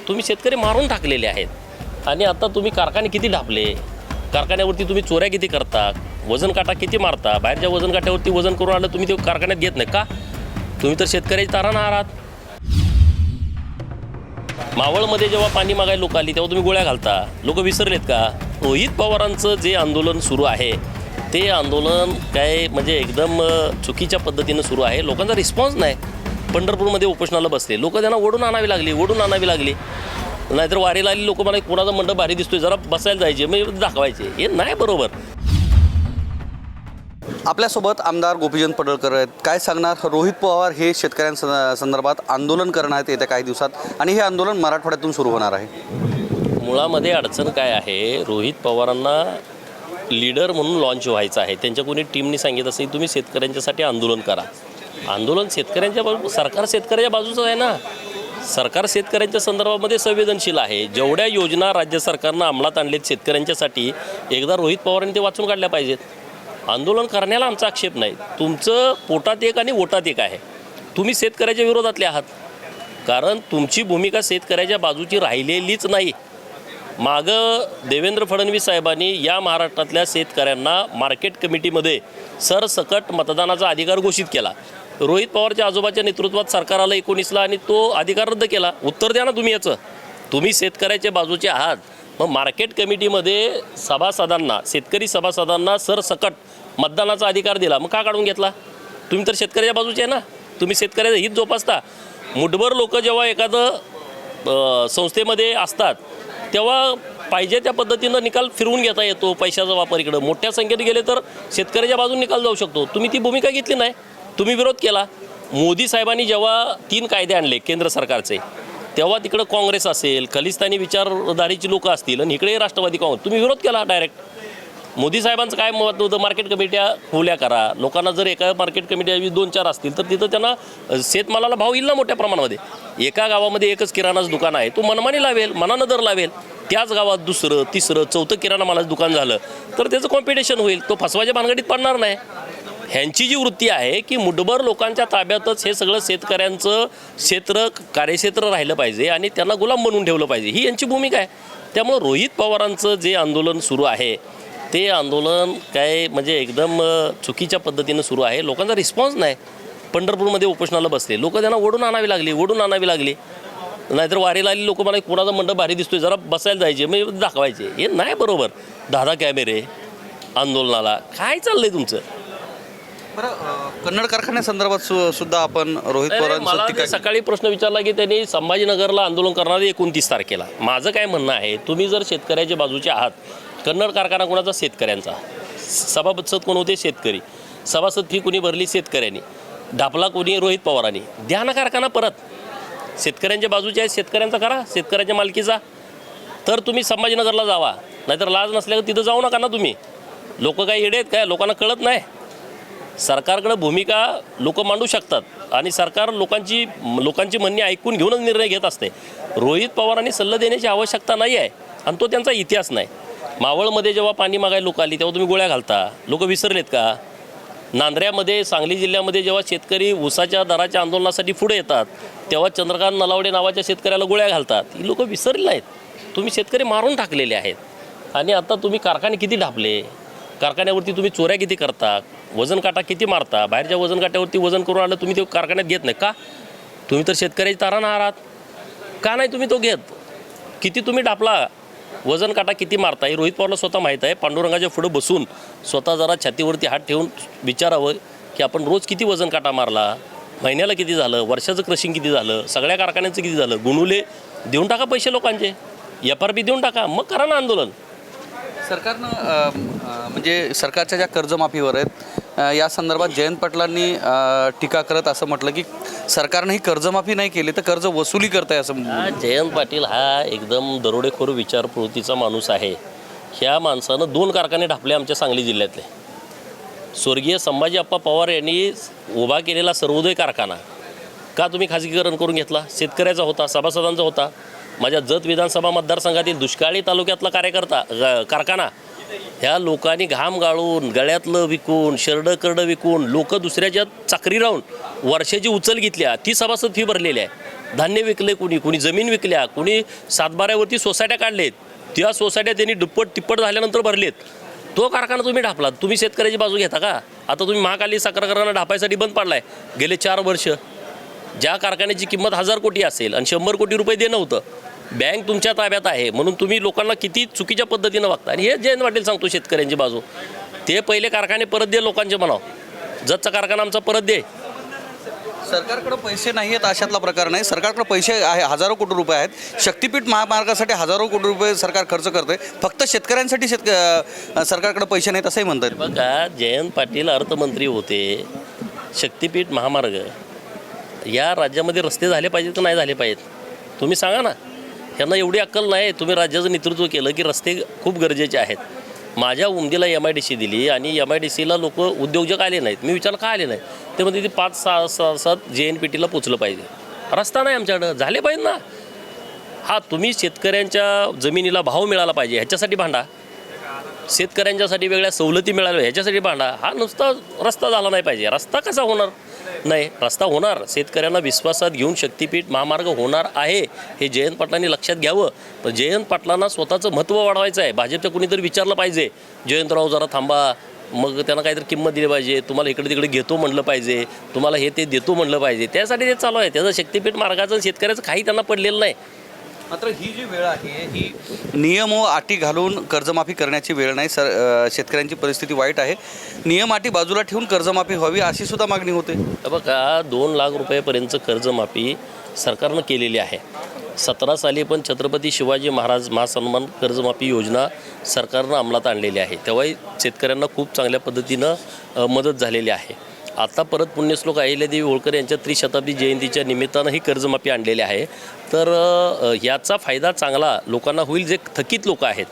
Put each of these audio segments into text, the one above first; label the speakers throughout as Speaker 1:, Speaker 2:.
Speaker 1: तुम्ही शेतकरी मारून टाकलेले आहेत आणि आता तुम्ही कारखाने किती ढापले, कारखान्यावरती तुम्ही चोऱ्या किती करता, वजन काटा किती मारता, बाहेरच्या वजन काट्यावरती वजन करून आलं तुम्ही ते कारखान्यात घेत नाही का? तुम्ही तर शेतकऱ्याची तारणा आहात. मावळमध्ये जेव्हा पाणी मागायला लोक आली तेव्हा तुम्ही गोळ्या घालता. लोक विसरलेत का? रोहित पवारांचं जे आंदोलन सुरू आहे ते आंदोलन काय म्हणजे एकदम चुकीच्या पद्धतीनं सुरू आहे. लोकांचा रिस्पॉन्स नाही. पंढरपूरमध्ये उपोषणाला बसले लोक, त्यांना ओढून आणावी लागली. नाहीतर वारीला आली लोक मला कोणाचा मंडप भारी दिसतोय जरा बसायला जायचे, मग दाखवायचे. हे नाही बरोबर.
Speaker 2: आपल्यासोबत आमदार गोपीचंद पडळकर आहेत. काय सांगणार? रोहित पवार हे शेतकऱ्यांसंदर्भात आंदोलन करणार आहेत येत्या काही दिवसात आणि हे आंदोलन मराठवाड्यातून सुरू होणार आहे.
Speaker 1: मुळामध्ये अडचण काय आहे, रोहित पवारांना लीडर म्हणून लॉन्च व्हायचं आहे. त्यांच्या कोणी टीमनी सांगितलं असेल तुम्ही शेतकऱ्यांच्यासाठी आंदोलन करा. आंदोलन शेतकऱ्यांच्या सरकार शेतकऱ्याच्या बाजूचं आहे ना. सरकार शेतकऱ्यांच्या संदर्भामध्ये संवेदनशील आहे. जेवढ्या योजना राज्य सरकारनं अंमलात आणलेत शेतकऱ्यांच्यासाठी एकदा रोहित पवारांनी ते वाचून काढल्या पाहिजेत. आंदोलन करण्याला आमचा आक्षेप नाही. तुमचं पोटात एक आणि वोटात एक आहे. तुम्ही शेतकऱ्याच्या विरोधातले आहात कारण तुमची भूमिका शेतकऱ्याच्या बाजूची राहिलेलीच नाही. मागं देवेंद्र फडणवीस साहेबांनी या महाराष्ट्रातल्या शेतकऱ्यांना मार्केट कमिटीमध्ये सरसकट मतदानाचा अधिकार घोषित केला. रोहित पवारच्या आजोबाच्या नेतृत्वात सरकार आलं 19ला आणि तो अधिकार रद्द केला. उत्तर द्या ना तुम्ही याचं. तुम्ही शेतकऱ्याच्या बाजूचे आहात. मग मार्केट कमिटीमध्ये सभासदांना, शेतकरी सभासदांना सरसकट मतदानाचा अधिकार दिला, मग का काढून घेतला? तुम्ही तर शेतकऱ्याच्या बाजूचे आहे ना. तुम्ही शेतकऱ्याचं हित जोपासता. मुठभर लोक जेव्हा एखादं संस्थेमध्ये असतात तेव्हा पाहिजे त्या पद्धतीनं निकाल फिरवून घेता येतो. पैशाचा वापर इकडं मोठ्या संख्येने गेले तर शेतकऱ्याच्या बाजूने निकाल जाऊ शकतो. तुम्ही ती भूमिका घेतली नाही. तुम्ही विरोध केला. मोदी साहेबांनी जेव्हा 3 कायदे आणले केंद्र सरकारचे तेव्हा तिकडं काँग्रेस असेल, खलिस्तानी विचारधारीची लोकं असतील आणि इकडे राष्ट्रवादी काँग्रेस, तुम्ही विरोध केला डायरेक्ट. मोदी साहेबांचं काय मत होतं, मार्केट कमिट्या खुल्या करा. लोकांना जर एका मार्केट कमिट्या 2-4 असतील तर तिथं त्यांना शेतमालाला भाव येईल ना मोठ्या प्रमाणामध्ये. एका गावामध्ये एकच किराणाचं दुकान आहे, तो मनमानी लावेल, मनानं दर लावेल. त्याच गावात 2रं, 3रं, 4थं किराणा मालाचं दुकान झालं तर त्याचं कॉम्पिटिशन होईल. तो फसवाच्या भानगडीत पडणार नाही. ह्यांची जी वृत्ती आहे की मुठभर लोकांच्या ताब्यातच हे सगळं शेतकऱ्यांचं कार्यक्षेत्र राहिलं पाहिजे आणि त्यांना गुलाम बनवून ठेवलं पाहिजे, ही यांची भूमिका आहे. त्यामुळं रोहित पवारांचं जे आंदोलन सुरू आहे ते आंदोलन काय म्हणजे एकदम चुकीच्या पद्धतीनं सुरू आहे. लोकांचा रिस्पॉन्स नाही. पंढरपूरमध्ये उपोषणाला बसले लोक, त्यांना ओढून आणावी लागली. नाहीतर वारीला आली लोक मला कोणाचा मंडप भारी दिसतोय जरा बसायला जायचे, मग दाखवायचे. हे नाही बरोबर. 10 कॅमेरे आंदोलनाला. काय चाललंय तुमचं?
Speaker 2: कन्नड कारखान्यासंदर्भात सुद्धा आपण रोहित
Speaker 1: मला
Speaker 2: पवार
Speaker 1: सकाळी प्रश्न विचारला की त्यांनी संभाजीनगरला आंदोलन करणार 29 तारखेला. माझं काय म्हणणं आहे, तुम्ही जर शेतकऱ्याच्या बाजूचे आहात, कन्नड कारखाना कोणाचा? शेतकऱ्यांचा. सभासद कोण होते? शेतकरी. सभासद फी कोणी भरली? शेतकऱ्यांनी. ढापला कोणी? रोहित पवारांनी. द्या ना कारखाना परत. शेतकऱ्यांच्या बाजूचे आहे, शेतकऱ्यांचा करा, शेतकऱ्याच्या मालकीचा. तर तुम्ही संभाजीनगरला जावा. नाहीतर लाज नसल्यावर तिथं जाऊ नका ना तुम्ही. लोक काय येडे आहेत काय? लोकांना कळत नाही. सरकारकडे भूमिका लोक मांडू शकतात आणि सरकार लोकांची म्हणणी ऐकून घेऊनच निर्णय घेत असते. रोहित पवारांनी सल्ला देण्याची आवश्यकता नाही आहे आणि तो त्यांचा इतिहास नाही. मावळमध्ये जेव्हा पाणी मागायला लोक आली तेव्हा तुम्ही गोळ्या घालता. लोक विसरलेत का? नांदऱ्यामध्ये, सांगली जिल्ह्यामध्ये जेव्हा शेतकरी ऊसाच्या दराच्या आंदोलनासाठी पुढे येतात तेव्हा चंद्रकांत नलावडे नावाच्या शेतकऱ्याला गोळ्या घालतात. ही लोक विसरले नाहीत. तुम्ही शेतकरी मारून टाकलेले आहेत आणि आता तुम्ही कारखाने किती ढापले, कारखान्यावरती तुम्ही चोऱ्या किती करता, वजन काटा किती मारता, बाहेरच्या वजन काट्यावरती वजन करून आलं तुम्ही ते कारखान्यात घेत नाही का? तुम्ही तर शेतकऱ्याची तारणा आहात. का नाही तुम्ही तो घेत? किती तुम्ही ढापला, वजन काटा किती मारता हे रोहित पवारला स्वतः माहीत आहे. पांडुरंगाच्या पुढं बसून स्वतः जरा छातीवरती हात ठेवून विचारावं की आपण रोज किती वजन काटा मारला, महिन्याला किती झालं, वर्षाचं क्रशिंग किती झालं, सगळ्या कारखान्यांचं किती झालं. गुणुले देऊन टाका पैसे लोकांचे, FRP देऊन टाका, मग करा ना आंदोलन.
Speaker 2: सरकारनं म्हणजे सरकारच्या ज्या कर्जमाफीवर आहेत या संदर्भात जयंत पाटलांनी टीका करत असं म्हटलं की सरकारनं ही कर्जमाफी नाही केली तर कर्ज वसुली करताय असं.
Speaker 1: जयंत पाटील हा एकदम दरोडेखोर विचारप्रवृत्तीचा माणूस आहे. ह्या माणसानं 2 कारखाने ढापले आमच्या सांगली जिल्ह्यातले. स्वर्गीय संभाजी अप्पा पवार यांनी उभा केलेला सर्वोदय कारखाना का तुम्ही खाजगीकरण करून घेतला? शेतकऱ्याचा होता, सभासदांचा होता. माझ्या जत विधानसभा मतदारसंघातील दुष्काळी तालुक्यातला कारखाना ह्या लोकांनी घाम गाळून, गळ्यातलं विकून, शरडं करडं विकून, लोक दुसऱ्याच्या चाकरी राहून वर्षाची उचल घेतल्या. ती सभासद फी भरलेली आहे. धान्य विकले, कुणी जमीन विकल्या, कुणी सातबाऱ्यावरती सोसायट्या काढलेत, त्या सोसायट्या त्यांनी दुप्पट तिप्पट झाल्यानंतर भरलेत. तो कारखाना तुम्ही ढापलात. तुम्ही शेतकऱ्याची बाजू घेता का? आता तुम्ही महाकाली साखर कारखाना ढापायसाठी बंद पाडलाय गेले 4 वर्ष. ज्या कारखान्याची किंमत 1000 कोटी असेल आणि 100 कोटी रुपये देणं होतं, बँक तुमच्या ताब्यात आहे म्हणून तुम्ही लोकांना किती चुकीच्या पद्धतीनं वागता. आणि हे जयंत पाटील सांगतो शेतकऱ्यांची बाजू. ते पहिले कारखाने परत दे लोकांचे म्हणाव. जतचा कारखाना आमचा परत दे.
Speaker 2: सरकारकडे पैसे नाही आहेत अशातला प्रकार नाही. सरकारकडे पैसे आहे, हजारो कोटी रुपये आहेत. शक्तिपीठ महामार्गासाठी हजारो कोटी रुपये सरकार खर्च करते. फक्त शेतकऱ्यांसाठी सरकारकडे पैसे नाहीत असंही म्हणतात.
Speaker 1: बघा, जयंत पाटील अर्थमंत्री होते. शक्तिपीठ महामार्ग या राज्यामध्ये रस्ते झाले पाहिजेत का नाही झाले पाहिजेत? तुम्ही सांगा ना. यांना एवढी अक्कल नाही. तुम्ही राज्याचं नेतृत्व केलं की रस्ते खूप गरजेचे आहेत. माझ्या उमदीला MIDC दिली आणि MIDCला लोक उद्योजक आले नाहीत. मी विचारलं का आले नाही? ते म्हणते ती 5-6 JNPTला पोचलं पाहिजे. रस्ता नाही आमच्याकडं. झाले पाहिजे ना. हा, तुम्ही शेतकऱ्यांच्या जमिनीला भाव मिळाला पाहिजे ह्याच्यासाठी भांडा. शेतकऱ्यांच्यासाठी वेगळ्या सवलती मिळाल्या ह्याच्यासाठी भांडा. हा नुसता रस्ता झाला नाही पाहिजे. रस्ता कसा होणार? नाही, रस्ता होणार. शेतकऱ्यांना विश्वासात घेऊन शक्तिपीठ महामार्ग होणार आहे हे जयंत पाटलांनी लक्षात घ्यावं. पण जयंत पाटलांना स्वतःचं महत्त्व वाढवायचं आहे. भाजपच्या कुणीतरी विचारलं पाहिजे, जयंतराव जरा थांबा, मग त्यांना काहीतरी किंमत दिली पाहिजे, तुम्हाला इकडे तिकडे घेतो म्हणलं पाहिजे, तुम्हाला हे ते देतो म्हणलं पाहिजे. त्यासाठी ते चालू आहे. त्याचं शक्तिपीठ मार्गाचं शेतकऱ्याचं काही त्यांना पडलेलं नाही.
Speaker 2: मात्र ही जी वेळ आहे ही नियम व अटी घालून कर्जमाफी करण्याची वेळ नाही. शेतकऱ्यांची परिस्थिती वाईट आहे. नियम अटी बाजूला ठेवून कर्जमाफी व्हावी अशी सुद्धा मागणी होते.
Speaker 1: बघा, 2 लाख रुपयापर्यंत कर्जमाफी सरकारनं केलेली आहे. 17 साली पण छत्रपती शिवाजी महाराज महासन्मान कर्जमाफी योजना सरकारनं अंमलात आणलेली आहे. तेव्हाही शेतकऱ्यांना खूप चांगल्या पद्धतीनं मदत झालेली आहे. आता परत पुण्यश्लोक अहिल्यादेवी होळकर यांच्या त्रिशताब्दी जयंतीच्या निमित्तानं ही कर्जमाफी आणलेली आहे. तर याचा फायदा चांगला लोकांना होईल. जे थकीत लोक आहेत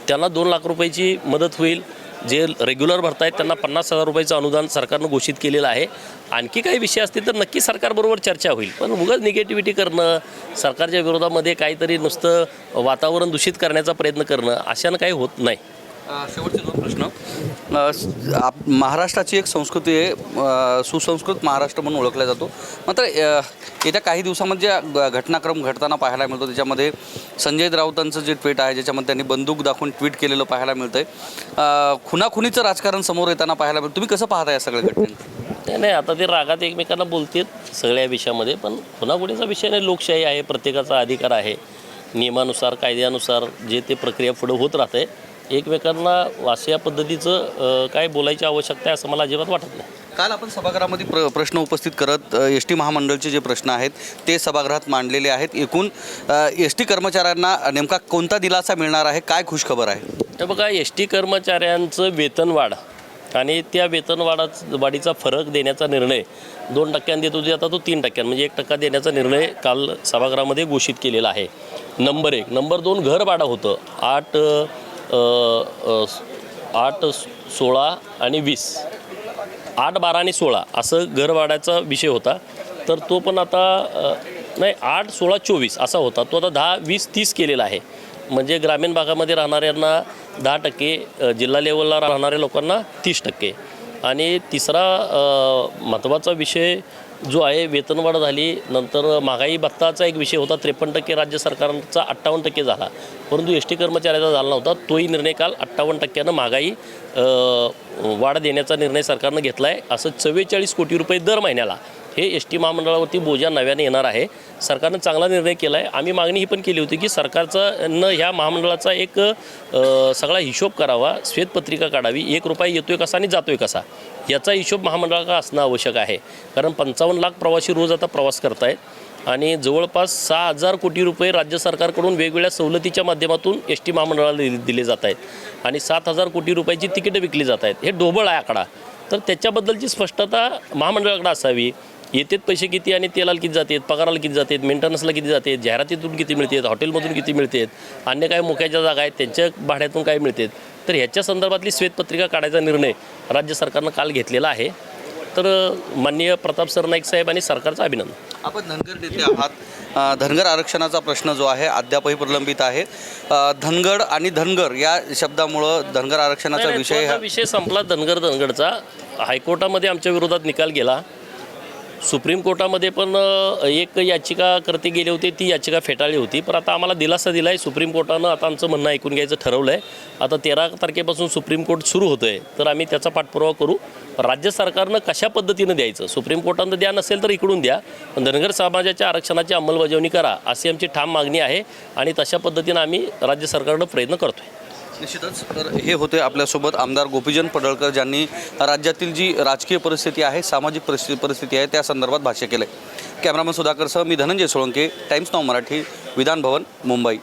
Speaker 1: त्यांना 2 लाख रुपयाची मदत होईल. जे रेग्युलर भरतायत त्यांना 50,000 रुपयाचं अनुदान सरकारनं घोषित केलेलं आहे. आणखी काही विषय असतील तर नक्की सरकारबरोबर चर्चा होईल. पण उगाच निगेटिव्हिटी करणं, सरकारच्या विरोधामध्ये काहीतरी नुसतं वातावरण दूषित करण्याचा प्रयत्न करणं अशानं काही होत नाही.
Speaker 2: शेवटचे 2 प्रश्न. महाराष्ट्राची एक संस्कृती आहे, सुसंस्कृत महाराष्ट्र म्हणून ओळखला जातो. मात्र येत्या काही दिवसामध्ये घटनाक्रम घडताना पाहायला मिळतो. त्याच्यामध्ये संजय राऊतांचं जे ट्विट आहे ज्याच्यामध्ये त्यांनी बंदूक दाखवून ट्विट केलेलं पाहायला मिळतं आहे. खुनाखुनीचं राजकारण समोर येताना पाहायला मिळतं. तुम्ही कसं पाहता या सगळ्या घटनेचं?
Speaker 1: नाही, आता ते रागात एकमेकांना बोलतात सगळ्या विषयामध्ये. पण खुनाखुनीचा विषय नाही. लोकशाही आहे, प्रत्येकाचा अधिकार आहे. नियमानुसार कायद्यानुसार जे ते प्रक्रिया पुढं होत राहते. एकमेकांना अशा पद्धतीचं काय बोलायची आवश्यकता आहे असं मला अजिबात वाटत नाही.
Speaker 2: काल आपण सभागृहामध्ये प्रश्न उपस्थित करत ST महामंडळचे जे प्रश्न आहेत ते सभागृहात मांडलेले आहेत. एकूण ST कर्मचाऱ्यांना नेमका कोणता दिलासा मिळणार आहे, काय खुशखबर आहे?
Speaker 1: तर बघा, ST कर्मचाऱ्यांचं वेतनवाढ आणि त्या वाढीचा फरक देण्याचा निर्णय 2% देत होते, आता तो 3% म्हणजे 1% देण्याचा निर्णय काल सभागृहामध्ये घोषित केलेला आहे. नंबर 1. नंबर 2, घर भाडं होतं 8, 16 आणि 20, 8, 12 आणि 16 असं घर भाड्याचा विषय होता. तर तो पण आता नाही 8, 16, 24 असा होता. तो आता 10, 20, 30 केलेला आहे. म्हणजे ग्रामीण भागामध्ये राहणाऱ्यांना 10%, जिल्हा लेवलला राहणाऱ्या लोकांना 30%. आणि तिसरा महत्त्वाचा विषय जो आहे वेतनवाढ झाली. नंतर महागाई भत्ताचा एक विषय होता 53%, राज्य सरकारचा 58% झाला. परंतु ST कर्मचाऱ्याचा झाला नव्हता. तोही निर्णय काल 58% महागाई वाढ देण्याचा निर्णय सरकारनं घेतला आहे. असं 44 कोटी रुपये दर महिन्याला हे ST महामंडळावरती बोजा नव्याने येणार आहे. सरकारनं चांगला निर्णय केला आहे. आम्ही मागणी ही पण केली होती की सरकारचं ह्या महामंडळाचा एक सगळा हिशोब करावा, श्वेतपत्रिका काढावी. 1 रुपया येतो आहे कसा आणि जातो आहे कसा याचा हिशोब महामंडळाला असणं आवश्यक आहे. कारण 55 लाख प्रवासी रोज आता प्रवास करत आहेत आणि जवळपास 6,000 कोटी रुपये राज्य सरकारकडून वेगवेगळ्या सवलतीच्या माध्यमातून ST महामंडळाला दिले जात आहेत आणि 7,000 कोटी रुपयाची तिकीटं विकली जात आहेत. हे ढोबळ आहे आकडा. तर त्याच्याबद्दलची स्पष्टता महामंडळाकडे असावी. येतात पैसे किती आणि तेलाला किती जातात, पगाराला किती जातात, मेंटेनन्सला किती जातात, जाहिरातीतून किती मिळतात, हॉटेलमधून किती मिळतात, अन्य काय मुख्याच्या जागा आहेत त्यांच्या भाड्यातून काय मिळतात. तर ह्याच्या संदर्भातली श्वेतपत्रिका काढायचा निर्णय राज्य सरकारनं काल घेतलेला आहे. तर माननीय प्रताप सरनाईक साहेब आणि सरकारचं अभिनंदन.
Speaker 2: आपण धनगर नेते आहात. धनगर आरक्षणाचा प्रश्न जो आहे अद्यापही प्रलंबित आहे. धनगड आणि धनगर या शब्दामुळं धनगर आरक्षणाचा विषय
Speaker 1: संपला. धनगरचा हायकोर्टामध्ये आमच्या विरोधात निकाल गेला. सुप्रीम कोर्टामध्ये पण एक याचिकाकर्ते गेले होते, ती याचिका फेटाळली होती. पण आता आम्हाला दिलासा दिला आहे सुप्रीम कोर्टानं. आता आमचं म्हणणं ऐकून घ्यायचं ठरवलं आहे. आता 13 तारखेपासून सुप्रीम कोर्ट सुरू होतं आहे, तर आम्ही त्याचा पाठपुरावा करू. राज्य सरकारनं कशा पद्धतीनं द्यायचं, सुप्रीम कोर्टानं द्या नसेल तर इकडून द्या, पण धनगर समाजाच्या आरक्षणाची अंमलबजावणी करा अशी आमची ठाम मागणी आहे आणि तशा पद्धतीनं आम्ही राज्य सरकारनं प्रयत्न करतो आहे.
Speaker 2: निश्चितच. तर हे होते आपल्यासोबत आमदार गोपीचंद पडळकर, ज्यांनी राज्यातील जी राजकीय परिस्थिती आहे, सामाजिक परिस्थिती आहे, त्या संदर्भात भाष्य केलं आहे. कॅमेरामन सुधाकरसह मी धनंजय सोळंके, टाइम्स नाऊ मराठी, विधान भवन, मुंबई.